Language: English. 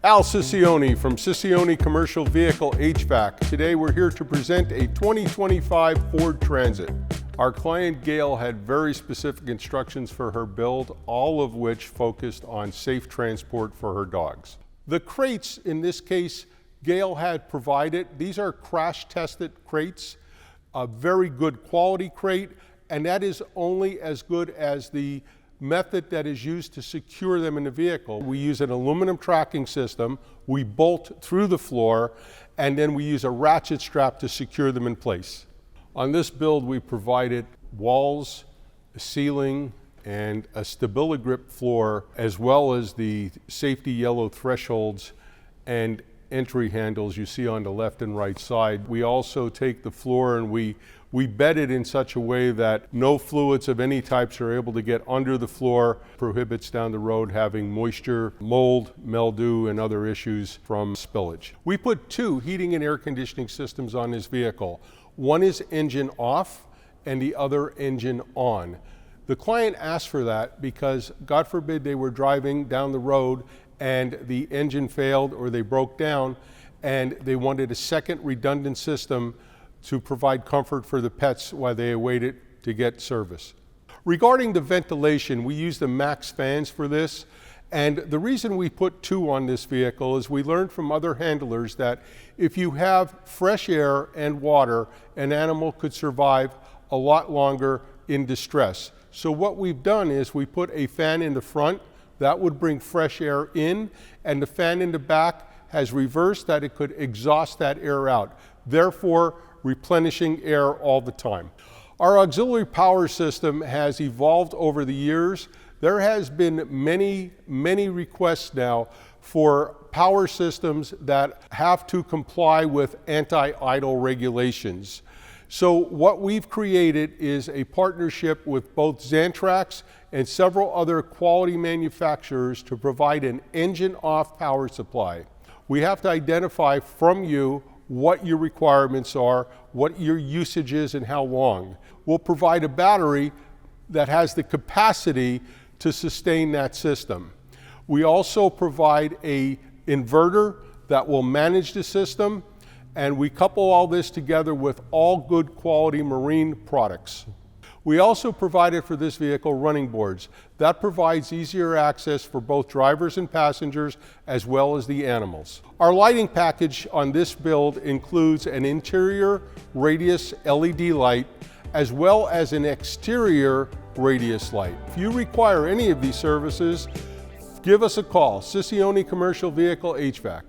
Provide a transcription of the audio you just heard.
Al Cicioni from Cicioni Commercial Vehicle HVAC. Today we're here to present a 2025 Ford Transit. Our client Gail had very specific instructions for her build, all of which focused on safe transport for her dogs. The crates, in this case, Gail had provided. These are crash tested crates, a very good quality crate, and that is only as good as the method that is used to secure them in the vehicle. We use an aluminum tracking system, we bolt through the floor, and then we use a ratchet strap to secure them in place. On this build, we provided walls, a ceiling, and a StabiliGrip floor, as well as the safety yellow thresholds and entry handles you see on the left and right side. We also take the floor and we bed it in such a way that no fluids of any types are able to get under the floor, prohibits down the road having moisture, mold, mildew, and other issues from spillage. We put two heating and air conditioning systems on this vehicle. One is engine off and the other engine on. The client asked for that because, God forbid, they were driving down the road and the engine failed or they broke down, and they wanted a second redundant system to provide comfort for the pets while they awaited to get service. Regarding the ventilation, we use the max fans for this, and the reason we put two on this vehicle is we learned from other handlers that if you have fresh air and water, an animal could survive a lot longer in distress. So what we've done is we put a fan in the front that would bring fresh air in, and the fan in the back has reversed that it could exhaust that air out, therefore replenishing air all the time. Our auxiliary power system has evolved over the years. There has been many requests now for power systems that have to comply with anti-idle regulations. So what we've created is a partnership with both Xantrax and several other quality manufacturers to provide an engine-off power supply. We have to identify from you what your requirements are, what your usage is, and how long. We'll provide a battery that has the capacity to sustain that system. We also provide an inverter that will manage the system, and we couple all this together with all good quality marine products. We also provided for this vehicle running boards. That provides easier access for both drivers and passengers, as well as the animals. Our lighting package on this build includes an interior radius LED light, as well as an exterior radius light. If you require any of these services, give us a call. Cicioni Commercial Vehicle HVAC.